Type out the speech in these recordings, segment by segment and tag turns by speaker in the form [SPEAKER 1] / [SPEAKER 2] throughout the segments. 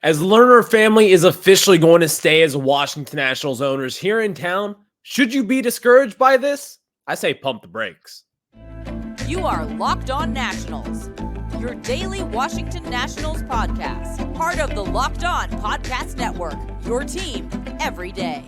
[SPEAKER 1] As Lerner family is officially going to stay as Washington Nationals owners here in town, should you be discouraged by this? I say pump the brakes.
[SPEAKER 2] You are Locked On Nationals, your daily Washington Nationals podcast, part of the Locked On Podcast Network, your team every day.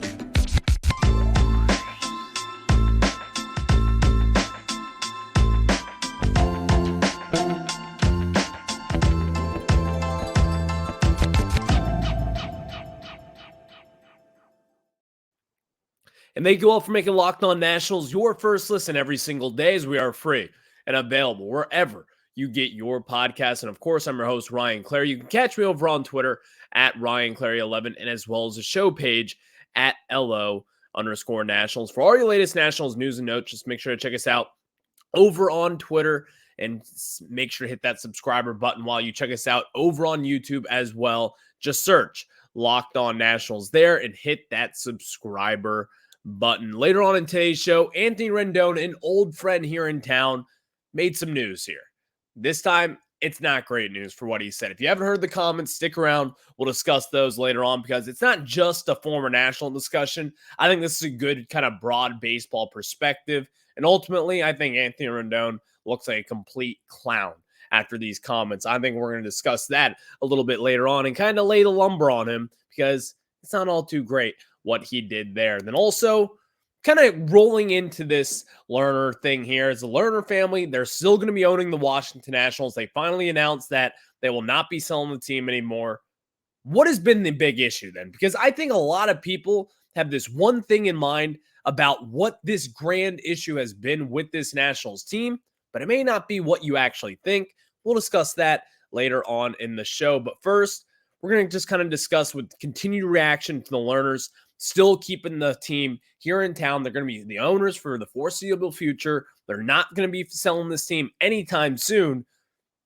[SPEAKER 1] And thank you all for making Locked On Nationals your first listen every single day, as we are free and available wherever you get your podcasts. And of course, I'm your host, Ryan Clary. You can catch me over on Twitter at RyanClary11 and as well as the show page at LO_Nationals. For all your latest Nationals news and notes, just make sure to check us out over on Twitter and make sure to hit that subscriber button while you check us out over on YouTube as well. Just search Locked On Nationals there and hit that subscriber button. Later on in today's show, Anthony Rendon, an old friend here in town, made some news here. This time, it's not great news for what he said. If you haven't heard the comments, stick around. We'll discuss those later on because it's not just a former national discussion. I think this is a good kind of broad baseball perspective. And ultimately, I think Anthony Rendon looks like a complete clown after these comments. I think we're going to discuss that a little bit later on and kind of lay the lumber on him because it's not all too great what he did there. Then also kind of rolling into this Lerner thing here is the Lerner family. They're still going to be owning the Washington Nationals. They finally announced that they will not be selling the team anymore. What has been the big issue then? Because I think a lot of people have this one thing in mind about what this grand issue has been with this Nationals team, but it may not be what you actually think. We'll discuss that later on in the show. But first, we're going to just kind of discuss with continued reaction to the Lerners still keeping the team here in town. They're going to be the owners for the foreseeable future. They're not going to be selling this team anytime soon.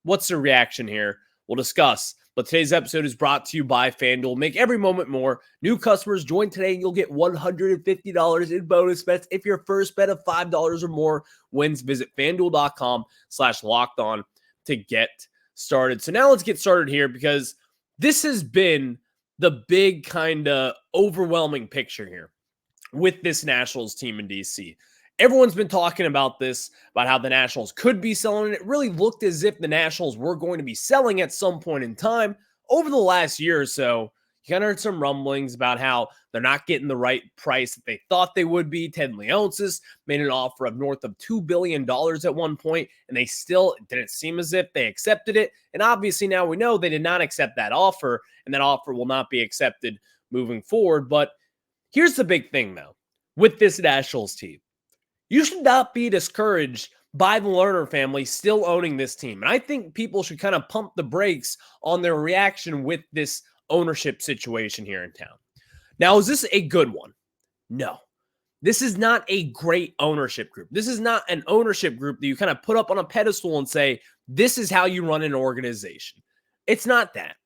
[SPEAKER 1] What's the reaction here? We'll discuss. But today's episode is brought to you by FanDuel. Make every moment more. New customers join today and you'll get $150 in bonus bets if your first bet of $5 or more wins. Visit FanDuel.com/lockedon to get started. So now let's get started here because this has been the big kind of overwhelming picture here with this Nationals team in DC. Everyone's been talking about this, about how the Nationals could be selling. It really looked as if the Nationals were going to be selling at some point in time over the last year or so. You kind of heard some rumblings about how they're not getting the right price that they thought they would be. Ted Leonsis made an offer of north of $2 billion at one point, and they still didn't seem as if they accepted it. And obviously now we know they did not accept that offer, and that offer will not be accepted moving forward. But here's the big thing, though, with this Nationals team. You should not be discouraged by the Lerner family still owning this team. And I think people should kind of pump the brakes on their reaction with this ownership situation here in town. Now, is this a good one? No. This is not a great ownership group. This is not an ownership group that you kind of put up on a pedestal and say, this is how you run an organization. It's not that.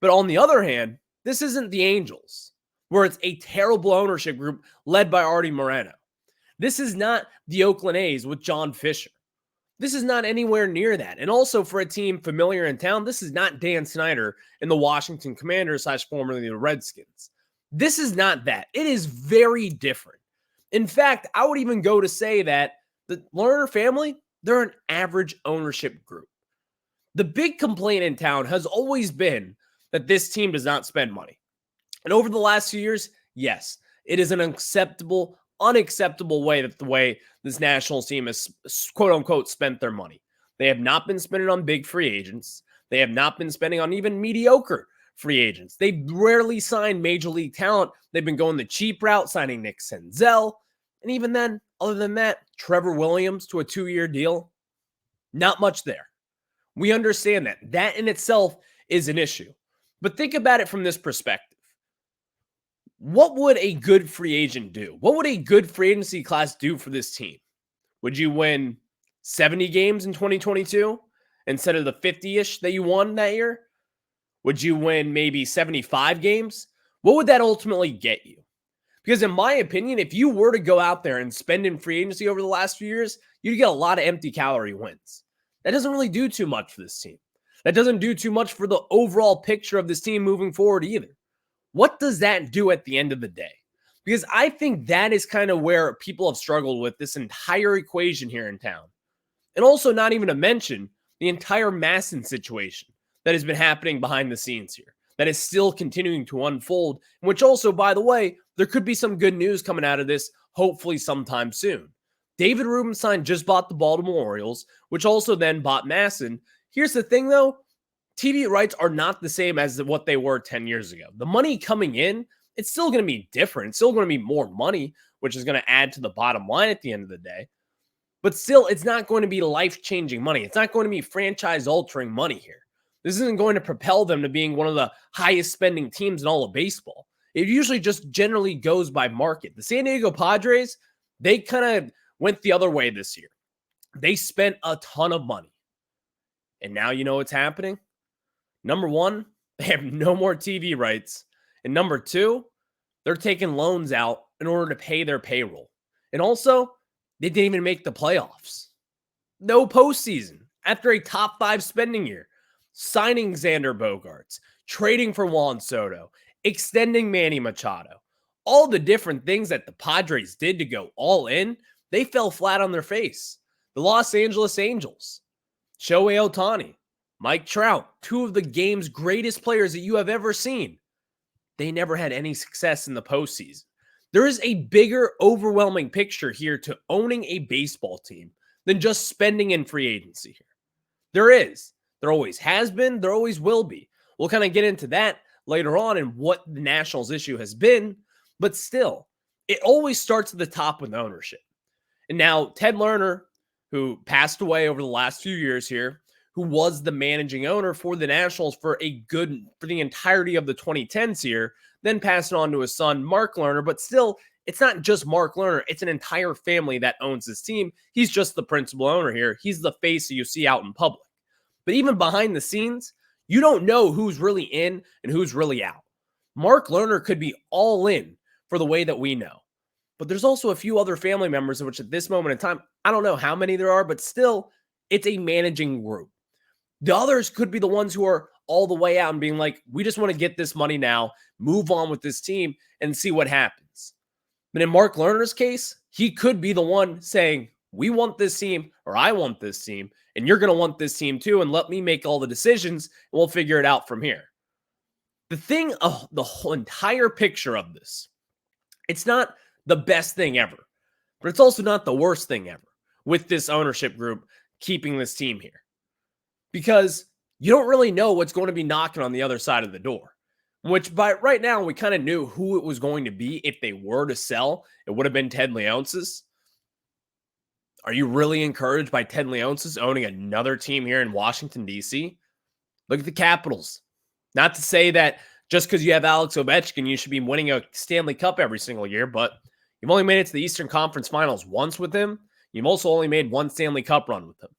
[SPEAKER 1] But on the other hand, this isn't the Angels, where it's a terrible ownership group led by Artie Moreno. This is not the Oakland A's with John Fisher. This is not anywhere near that. And also for a team familiar in town, this is not Dan Snyder and the Washington Commanders / formerly the Redskins. This is not that. It is very different. In fact, I would even go to say that the Lerner family, they're an average ownership group. The big complaint in town has always been that this team does not spend money. And over the last few years, yes, it is an unacceptable way that the way this Nationals team has quote unquote spent their money. They have not been spending on big free agents. They have not been spending on even mediocre free agents. They've rarely signed major league talent. They've been going the cheap route, signing Nick Senzel. And even then, other than that, Trevor Williams to a 2-year deal. Not much there. We understand that. That in itself is an issue. But think about it from this perspective. What would a good free agent do? What would a good free agency class do for this team? Would you win 70 games in 2022 instead of the 50-ish that you won that year? Would you win maybe 75 games? What would that ultimately get you? Because in my opinion, if you were to go out there and spend in free agency over the last few years, you'd get a lot of empty calorie wins. That doesn't really do too much for this team. That doesn't do too much for the overall picture of this team moving forward either. What does that do at the end of the day? Because I think that is kind of where people have struggled with this entire equation here in town. And also, not even to mention the entire Masson situation that has been happening behind the scenes here, that is still continuing to unfold, which also, by the way, there could be some good news coming out of this, hopefully sometime soon. David Rubenstein just bought the Baltimore Orioles, which also then bought Masson. Here's the thing, though. TV rights are not the same as what they were 10 years ago. The money coming in, it's still going to be different. It's still going to be more money, which is going to add to the bottom line at the end of the day. But still, it's not going to be life-changing money. It's not going to be franchise-altering money here. This isn't going to propel them to being one of the highest-spending teams in all of baseball. It usually just generally goes by market. The San Diego Padres, they kind of went the other way this year. They spent a ton of money. And now you know what's happening? Number one, they have no more TV rights. And number two, they're taking loans out in order to pay their payroll. And also, they didn't even make the playoffs. No postseason after a top 5 spending year. Signing Xander Bogaerts, trading for Juan Soto, extending Manny Machado. All the different things that the Padres did to go all in, they fell flat on their face. The Los Angeles Angels, Shohei Ohtani, Mike Trout, 2 of the game's greatest players that you have ever seen. They never had any success in the postseason. There is a bigger, overwhelming picture here to owning a baseball team than just spending in free agency here. There is. There always has been. There always will be. We'll kind of get into that later on and what the Nationals issue has been. But still, it always starts at the top with ownership. And now Ted Lerner, who passed away over the last few years here, who was the managing owner for the Nationals for the entirety of the 2010s here, then passed it on to his son, Mark Lerner. But still, it's not just Mark Lerner. It's an entire family that owns this team. He's just the principal owner here. He's the face that you see out in public. But even behind the scenes, you don't know who's really in and who's really out. Mark Lerner could be all in for the way that we know. But there's also a few other family members, which at this moment in time, I don't know how many there are, but still, it's a managing group. The others could be the ones who are all the way out and being like, we just want to get this money now, move on with this team, and see what happens. But in Mark Lerner's case, he could be the one saying, we want this team, or I want this team, and you're going to want this team too, and let me make all the decisions, and we'll figure it out from here. The thing, the whole entire picture of this, it's not the best thing ever, but it's also not the worst thing ever with this ownership group keeping this team here. Because you don't really know what's going to be knocking on the other side of the door, which by right now we kind of knew who it was going to be if they were to sell. It would have been Ted Leonsis. Are you really encouraged by Ted Leonsis owning another team here in Washington, D.C.? Look at the Capitals. Not to say that just because you have Alex Ovechkin, you should be winning a Stanley Cup every single year, but you've only made it to the Eastern Conference Finals once with him. You've also only made one Stanley Cup run with him.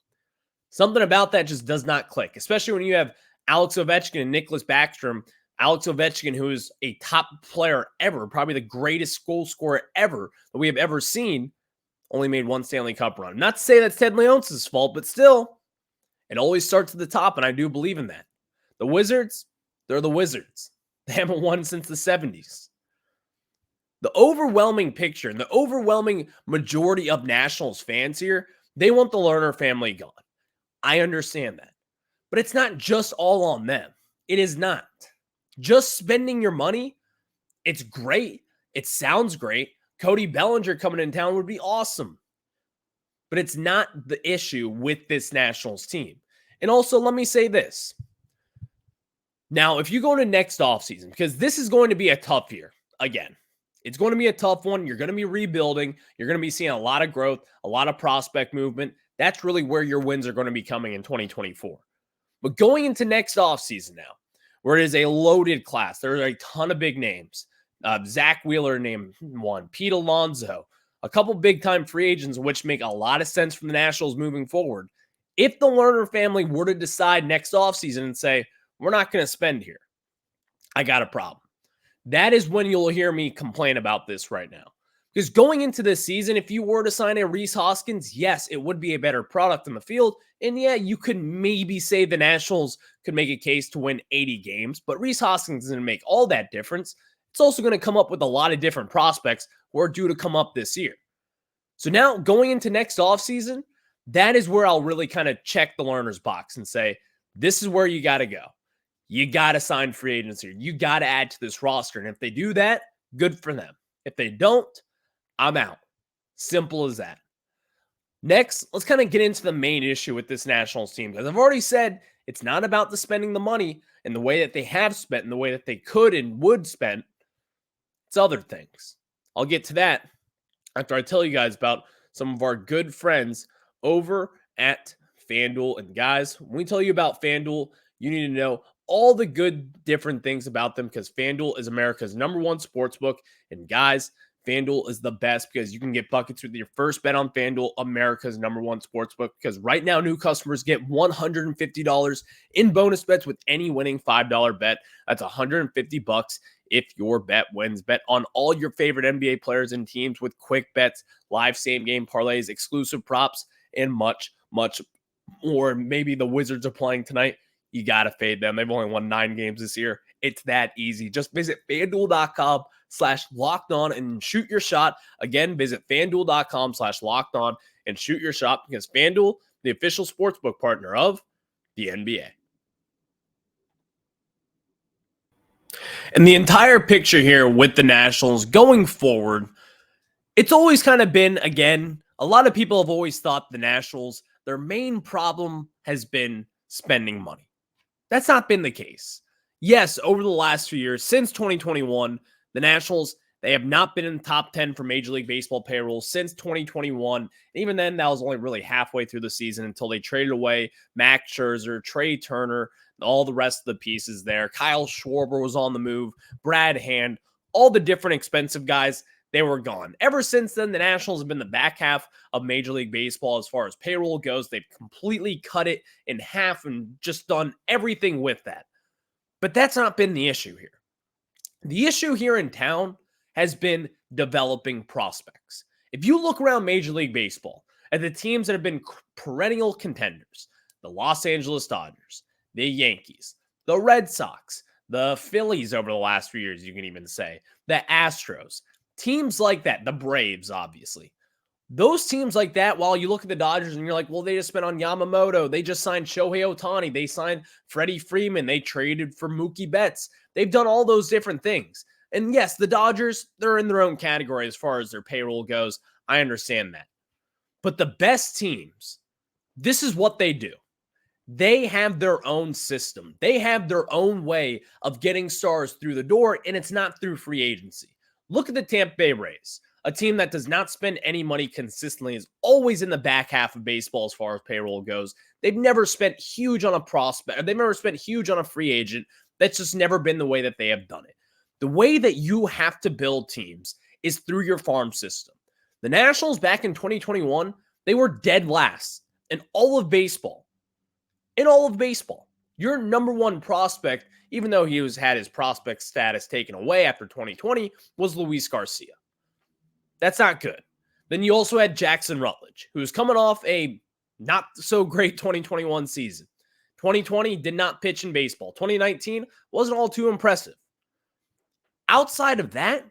[SPEAKER 1] Something about that just does not click, especially when you have Alex Ovechkin and Nicholas Backstrom. Alex Ovechkin, who is a top player ever, probably the greatest goal scorer ever that we have ever seen, only made one Stanley Cup run. Not to say that's Ted Leonsis' fault, but still, it always starts at the top, and I do believe in that. The Wizards, they're the Wizards. They haven't won since the 70s. The overwhelming picture, and the overwhelming majority of Nationals fans here, they want the Lerner family gone. I understand that. But it's not just all on them. It is not. Just spending your money, it's great. It sounds great. Cody Bellinger coming in town would be awesome. But it's not the issue with this Nationals team. And also, let me say this. Now, if you go to next offseason, because this is going to be a tough year, again, it's going to be a tough one. You're going to be rebuilding. You're going to be seeing a lot of growth, a lot of prospect movement. That's really where your wins are going to be coming in 2024. But going into next offseason now, where it is a loaded class, there are a ton of big names. Zach Wheeler named one, Pete Alonso, a couple big-time free agents, which make a lot of sense for the Nationals moving forward. If the Lerner family were to decide next offseason and say, we're not going to spend here, I got a problem. That is when you'll hear me complain about this right now. Because going into this season, if you were to sign a Rhys Hoskins, yes, it would be a better product in the field. And yeah, you could maybe say the Nationals could make a case to win 80 games, but Rhys Hoskins is going to make all that difference. It's also going to come up with a lot of different prospects who are due to come up this year. So now going into next offseason, that is where I'll really kind of check the Lerner's box and say, this is where you got to go. You got to sign free agents here. You got to add to this roster. And if they do that, good for them. If they don't, I'm out. Simple as that. Next, let's kind of get into the main issue with this Nationals team. As I've already said, it's not about the spending the money and the way that they have spent and the way that they could and would spend. It's other things. I'll get to that after I tell you guys about some of our good friends over at FanDuel. And guys, when we tell you about FanDuel, you need to know all the good different things about them because FanDuel is America's #1 sportsbook. And guys, FanDuel is the best because you can get buckets with your first bet on FanDuel, America's #1 sportsbook. Because right now, new customers get $150 in bonus bets with any winning $5 bet. That's $150 if your bet wins. Bet on all your favorite NBA players and teams with quick bets, live same-game parlays, exclusive props, and much, much more. Maybe the Wizards are playing tonight. You got to fade them. They've only won 9 games this year. It's that easy. Just visit FanDuel.com/lockedon and shoot your shot. Again, visit FanDuel.com/lockedon and shoot your shot because FanDuel, the official sportsbook partner of the NBA. And the entire picture here with the Nationals going forward, it's always kind of been, again, a lot of people have always thought the Nationals, their main problem has been spending money. That's not been the case. Yes, over the last few years, since 2021, the Nationals, they have not been in the top 10 for Major League Baseball payroll since 2021. And even then, that was only really halfway through the season until they traded away Max Scherzer, Trey Turner, all the rest of the pieces there. Kyle Schwarber was on the move, Brad Hand, all the different expensive guys, they were gone. Ever since then, the Nationals have been the back half of Major League Baseball as far as payroll goes. They've completely cut it in half and just done everything with that. But that's not been the issue here. The issue here in town has been developing prospects. If you look around Major League Baseball at the teams that have been perennial contenders, the Los Angeles Dodgers, the Yankees, the Red Sox, the Phillies over the last few years, you can even say, the Astros, teams like that, the Braves, obviously. Those teams like that, while you look at the Dodgers and you're like, well, they just spent on Yamamoto. They just signed Shohei Ohtani. They signed Freddie Freeman. They traded for Mookie Betts. They've done all those different things. And yes, the Dodgers, they're in their own category as far as their payroll goes. I understand that. But the best teams, this is what they do. They have their own system. They have their own way of getting stars through the door, and it's not through free agency. Look at the Tampa Bay Rays. A team that does not spend any money consistently is always in the back half of baseball as far as payroll goes. They've never spent huge on a prospect. They've never spent huge on a free agent. That's just never been the way that they have done it. The way that you have to build teams is through your farm system. The Nationals back in 2021, they were dead last in all of baseball. In all of baseball. Your #1 prospect, even though he had his prospect status taken away after 2020, was Luis Garcia. That's not good. Then you also had Jackson Rutledge, who was coming off a not so great 2021 season. 2020 did not pitch in baseball. 2019 wasn't all too impressive. Outside of that,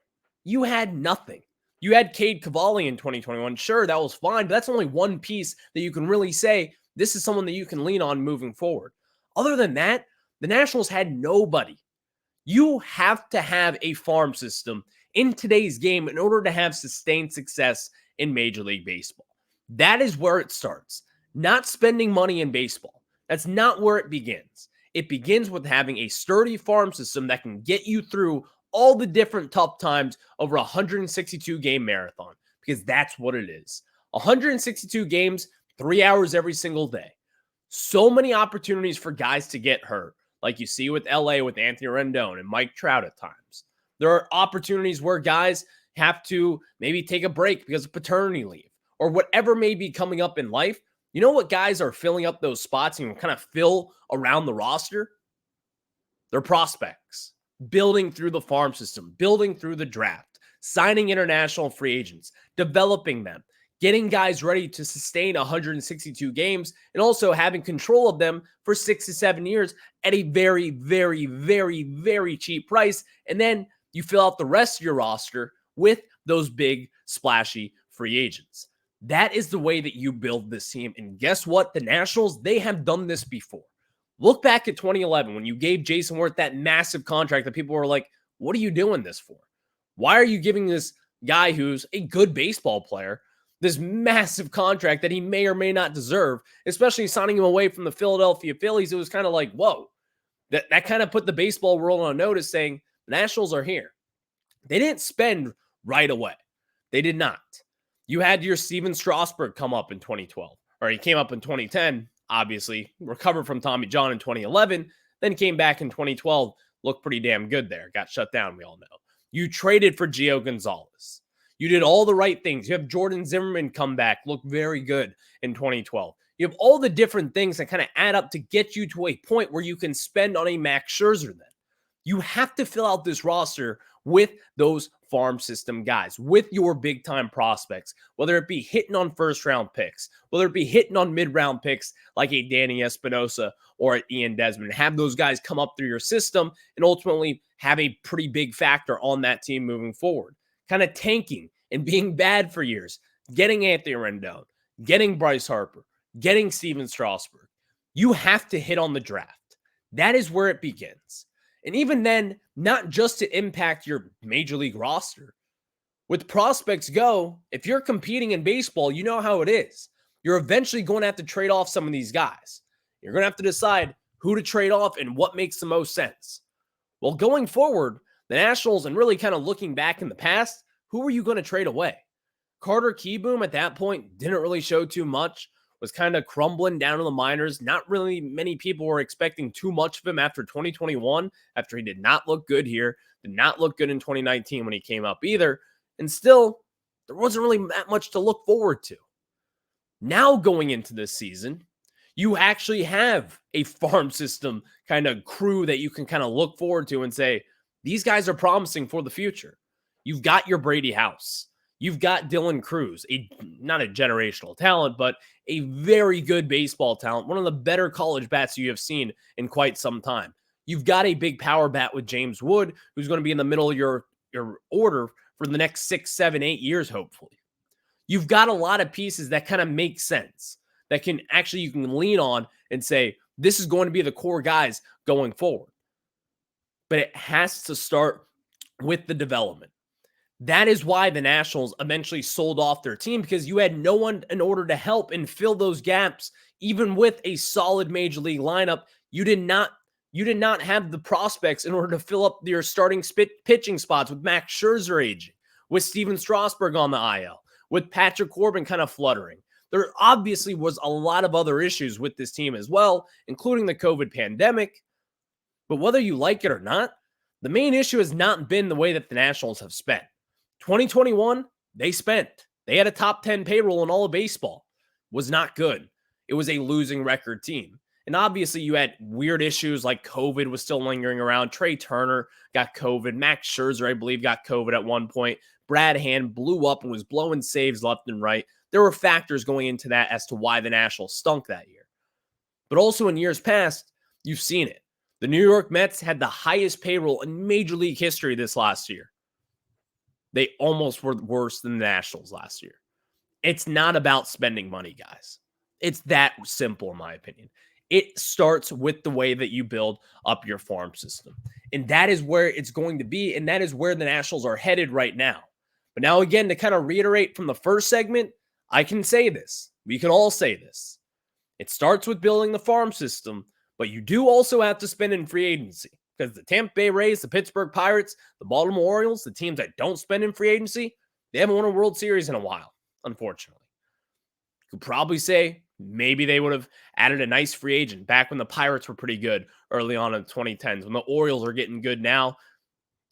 [SPEAKER 1] you had nothing. You had Cade Cavalli in 2021. Sure, that was fine, but that's only one piece that you can really say this is someone that you can lean on moving forward. Other than that, the Nationals had nobody. You have to have a farm system in today's game in order to have sustained success in Major League Baseball. That is where it starts. Not spending money in baseball. That's not where it begins. It begins with having a sturdy farm system that can get you through all the different tough times over a 162-game marathon, because that's what it is. 162 games, 3 hours every single day. So many opportunities for guys to get hurt, like you see with LA with Anthony Rendon and Mike Trout at times. There are opportunities where guys have to maybe take a break because of paternity leave or whatever may be coming up in life. You know what guys are filling up those spots and kind of fill around the roster? They're prospects. Building through the farm system, building through the draft. signing international free agents, developing them, getting guys ready to sustain 162 games, and also having control of them for 6 to 7 years at a very, very, very, very cheap price. And then you fill out the rest of your roster with those big, splashy free agents. That is the way that you build this team. And guess what? The Nationals, they have done this before. Look back at 2011 when you gave Jason Worth that massive contract that people were like, what are you doing this for? Why are you giving this guy who's a good baseball player this massive contract that he may or may not deserve, especially signing him away from the Philadelphia Phillies? It was kind of like, whoa, that kind of put the baseball world on notice saying the Nationals are here. They didn't spend right away. They did not. You had your Steven Strasburg come up in 2012, or he came up in 2010, obviously, recovered from Tommy John in 2011, then came back in 2012, looked pretty damn good there, got shut down, we all know. You traded for Gio Gonzalez. You did all the right things. You have Jordan Zimmerman come back, look very good in 2012. You have all the different things that kind of add up to get you to a point where you can spend on a Max Scherzer then. You have to fill out this roster with those farm system guys, with your big time prospects, whether it be hitting on first round picks, whether it be hitting on mid round picks like a Danny Espinosa or an Ian Desmond. Have those guys come up through your system and ultimately have a pretty big factor on that team moving forward. Kind of tanking and being bad for years, getting Anthony Rendon, getting Bryce Harper, getting Steven Strasburg. You have to hit on the draft. That is where it begins. And even then, not just to impact your major league roster. With prospects go, if you're competing in baseball, you know how it is. You're eventually going to have to trade off some of these guys. You're going to have to decide who to trade off and what makes the most sense. Well, going forward, the Nationals, and really kind of looking back in the past, who were you going to trade away? Carter Kieboom at that point didn't really show too much, was kind of crumbling down in the minors. Not really many people were expecting too much of him after 2021, after he did not look good here, did not look good in 2019 when he came up either. And still, there wasn't really that much to look forward to. Now going into this season, you actually have a farm system kind of crew that you can kind of look forward to and say, these guys are promising for the future. You've got your Brady House. You've got Dylan Cruz, not a generational talent, but a very good baseball talent, one of the better college bats you have seen in quite some time. You've got a big power bat with James Wood, who's going to be in the middle of your order for the next 6, 7, 8 years, hopefully. You've got a lot of pieces that kind of make sense, that can actually, you can lean on and say, this is going to be the core guys going forward. But it has to start with the development. That is why the Nationals eventually sold off their team, because you had no one in order to help and fill those gaps. Even with a solid major league lineup, you did not have the prospects in order to fill up your starting pitching spots with Max Scherzer aging, with Steven Strasburg on the IL, with Patrick Corbin kind of fluttering. There obviously was a lot of other issues with this team as well, including the COVID pandemic. But whether you like it or not, the main issue has not been the way that the Nationals have spent. 2021, they spent. They had a top 10 payroll in all of baseball. Was not good. It was a losing record team. And obviously you had weird issues like COVID was still lingering around. Trey Turner got COVID. Max Scherzer, I believe, got COVID at one point. Brad Hand blew up and was blowing saves left and right. There were factors going into that as to why the Nationals stunk that year. But also in years past, you've seen it. The New York Mets had the highest payroll in Major League history this last year. They almost were worse than the Nationals last year. It's not about spending money, guys. It's that simple, in my opinion. It starts with the way that you build up your farm system. And that is where it's going to be, and that is where the Nationals are headed right now. But now, again, to kind of reiterate from the first segment, I can say this. We can all say this. It starts with building the farm system, but you do also have to spend in free agency. Because the Tampa Bay Rays, the Pittsburgh Pirates, the Baltimore Orioles, the teams that don't spend in free agency, they haven't won a World Series in a while, unfortunately. You could probably say maybe they would have added a nice free agent back when the Pirates were pretty good early on in the 2010s. When the Orioles are getting good now,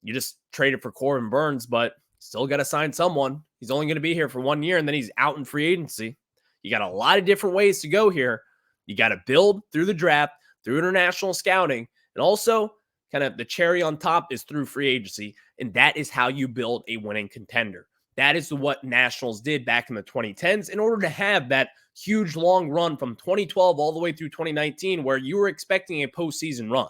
[SPEAKER 1] you just traded for Corbin Burns, but still got to sign someone. He's only going to be here for 1 year, and then he's out in free agency. You got a lot of different ways to go here. You got to build through the draft, through international scouting, and also kind of the cherry on top is through free agency, and that is how you build a winning contender. That is what Nationals did back in the 2010s in order to have that huge long run from 2012 all the way through 2019 where you were expecting a postseason run.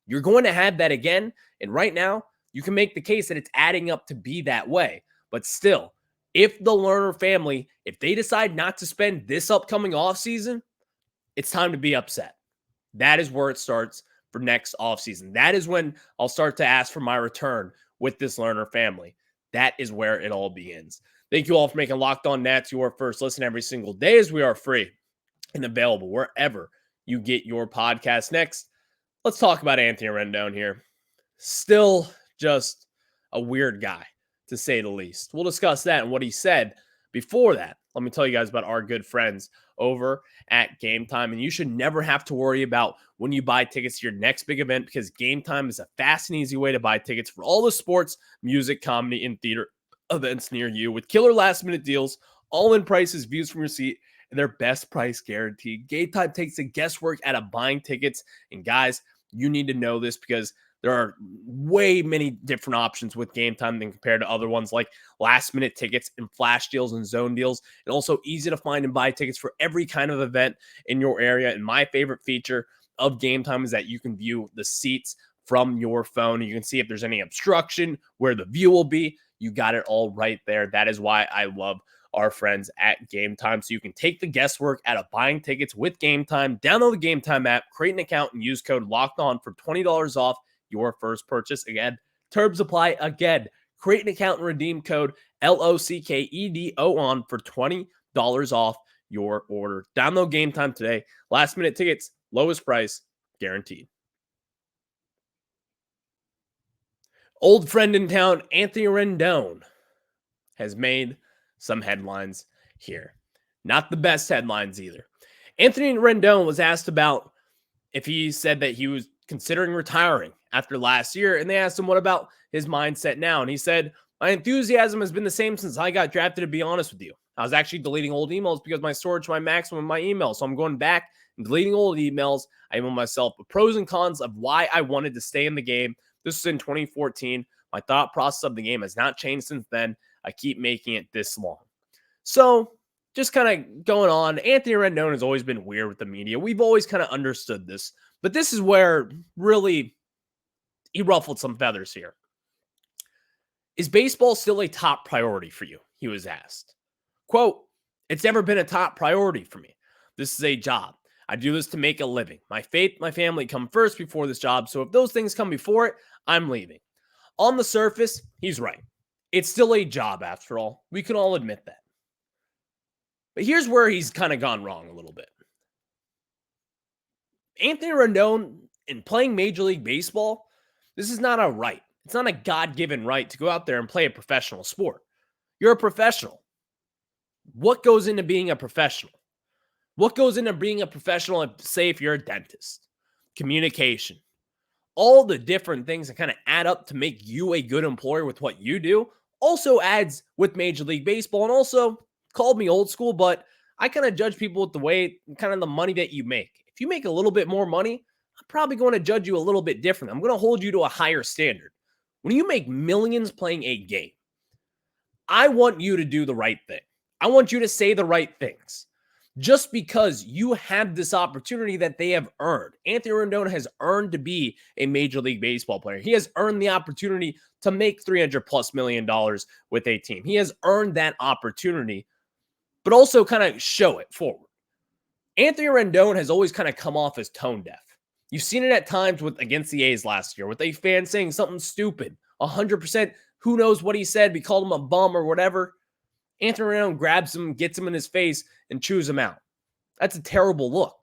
[SPEAKER 1] You're going to have that again, and right now, you can make the case that it's adding up to be that way. But still, if the Lerner family, if they decide not to spend this upcoming offseason, it's time to be upset. That is where it starts for next offseason. That is when I'll start to ask for my return with this Lerner family. That is where it all begins. Thank you all for making Locked On Nats your first listen every single day, as we are free and available wherever you get your podcast. Next, let's talk about Anthony Rendon here. Still just a weird guy, to say the least. We'll discuss that and what he said. Before that, let me tell you guys about our good friends over at Gametime. And you should never have to worry about when you buy tickets to your next big event, because Gametime is a fast and easy way to buy tickets for all the sports, music, comedy, and theater events near you with killer last-minute deals, all-in prices, views from your seat, and their best price guarantee. Gametime takes the guesswork out of buying tickets. And guys, you need to know this because there are way many different options with Gametime than compared to other ones like last-minute tickets and flash deals and zone deals, and also easy to find and buy tickets for every kind of event in your area. And my favorite feature of Gametime is that you can view the seats from your phone. You can see if there's any obstruction, where the view will be. You got it all right there. That is why I love our friends at Gametime. So you can take the guesswork out of buying tickets with Gametime. Download the Gametime app, create an account, and use code LOCKEDON for $20 off your first purchase. Again, terms apply. Again, create an account and redeem code LOCKEDO on for $20 off your order. Download Gametime today. Last minute tickets, lowest price guaranteed. Old friend in town, Anthony Rendon, has made some headlines here. Not the best headlines either. Anthony Rendon was asked about if he said that he was considering retiring after last year, and they asked him what about his mindset now, and he said, my enthusiasm has been the same since I got drafted, to be honest with you. I was actually deleting old emails because my storage to my maximum in my email, so I'm going back and deleting old emails. I emailed myself the pros and cons of why I wanted to stay in the game. This was in 2014. My thought process of the game has not changed since then. I keep making it this long. So just kind of going on, Anthony Rendon has always been weird with the media. We've always kind of understood this, but this is where really he ruffled some feathers here. Is baseball still a top priority for you? He was asked. Quote, it's never been a top priority for me. This is a job. I do this to make a living. My faith, my family come first before this job. So if those things come before it, I'm leaving. On the surface, he's right. It's still a job after all. We can all admit that. But here's where he's kind of gone wrong a little bit. Anthony Rendon, in playing Major League Baseball, this is not a right. It's not a God-given right to go out there and play a professional sport. You're a professional. What goes into being a professional? What goes into being a professional, say if you're a dentist? Communication. All the different things that kind of add up to make you a good employer with what you do also adds with Major League Baseball. And also, called me old school, but I kind of judge people with the way, kind of the money that you make. If you make a little bit more money, I'm probably going to judge you a little bit different. I'm going to hold you to a higher standard. When you make millions playing a game, I want you to do the right thing. I want you to say the right things. Just because you have this opportunity that they have earned. Anthony Rendon has earned to be a Major League Baseball player. He has earned the opportunity to make $300+ million with a team. He has earned that opportunity, but also kind of show it forward. Anthony Rendon has always kind of come off as tone deaf. You've seen it at times with against the A's last year with a fan saying something stupid. 100%, who knows what he said. We called him a bum or whatever. Anthony Rendon grabs him, gets him in his face, and chews him out. That's a terrible look.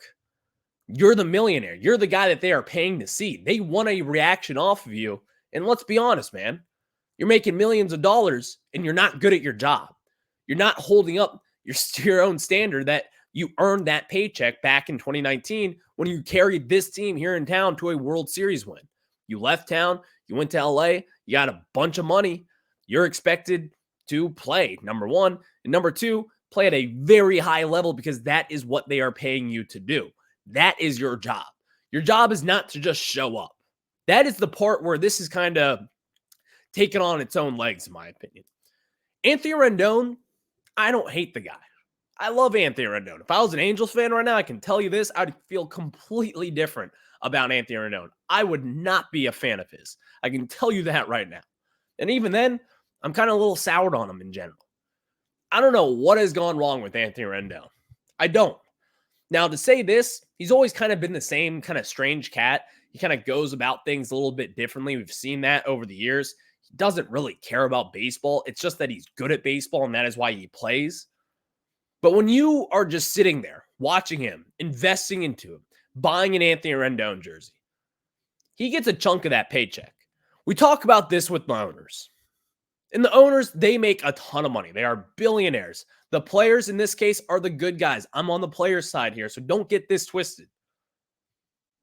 [SPEAKER 1] You're the millionaire. You're the guy that they are paying to see. They want a reaction off of you. And let's be honest, man. You're making millions of dollars, and you're not good at your job. You're not holding up your own standard that you earned that paycheck back in 2019 when you carried this team here in town to a World Series win. You left town. You went to LA. You got a bunch of money. You're expected to play, number one. And number two, play at a very high level because that is what they are paying you to do. That is your job. Your job is not to just show up. That is the part where this is kind of taken on its own legs, in my opinion. Anthony Rendon, I don't hate the guy. I love Anthony Rendon. If I was an Angels fan right now, I can tell you this, I'd feel completely different about Anthony Rendon. I would not be a fan of his. I can tell you that right now. And even then, I'm kind of a little soured on him in general. I don't know what has gone wrong with Anthony Rendon. I don't. Now, to say this, he's always kind of been the same kind of strange cat. He kind of goes about things a little bit differently. We've seen that over the years. He doesn't really care about baseball. It's just that he's good at baseball, and that is why he plays. But when you are just sitting there, watching him, investing into him, buying an Anthony Rendon jersey, he gets a chunk of that paycheck. We talk about this with the owners. And the owners, they make a ton of money. They are billionaires. The players in this case are the good guys. I'm on the players' side here, so don't get this twisted.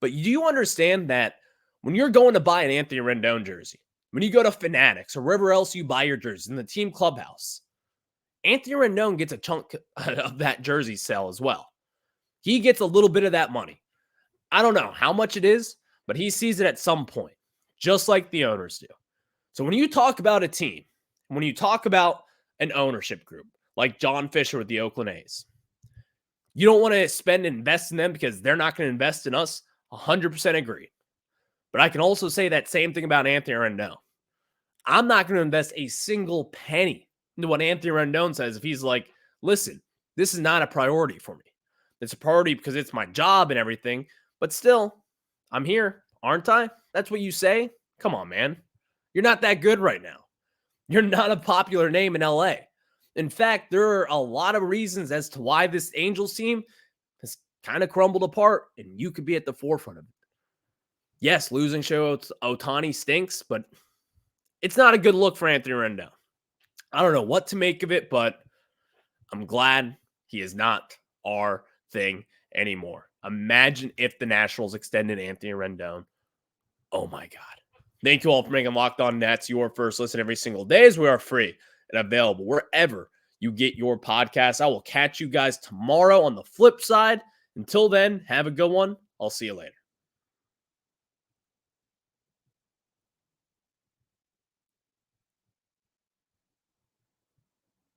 [SPEAKER 1] But do you understand that when you're going to buy an Anthony Rendon jersey, when you go to Fanatics or wherever else you buy your jerseys in the team clubhouse, Anthony Rendon gets a chunk of that jersey sale as well. He gets a little bit of that money. I don't know how much it is, but he sees it at some point, just like the owners do. So when you talk about a team, when you talk about an ownership group like John Fisher with the Oakland A's, you don't want to spend and invest in them because they're not going to invest in us. 100% agree. But I can also say that same thing about Anthony Rendon. I'm not going to invest a single penny into what Anthony Rendon says if he's like, listen, this is not a priority for me. It's a priority because it's my job and everything. But still, I'm here, aren't I? That's what you say? Come on, man. You're not that good right now. You're not a popular name in LA. In fact, there are a lot of reasons as to why this Angels team has kind of crumbled apart, and you could be at the forefront of it. Yes, losing Shohei Ohtani stinks, but it's not a good look for Anthony Rendon. I don't know what to make of it, but I'm glad he is not our thing anymore. Imagine if the Nationals extended Anthony Rendon. Oh my God. Thank you all for making Locked On Nets your first listen every single day, as we are free and available wherever you get your podcasts. I will catch you guys tomorrow on the flip side. Until then, have a good one. I'll see you later.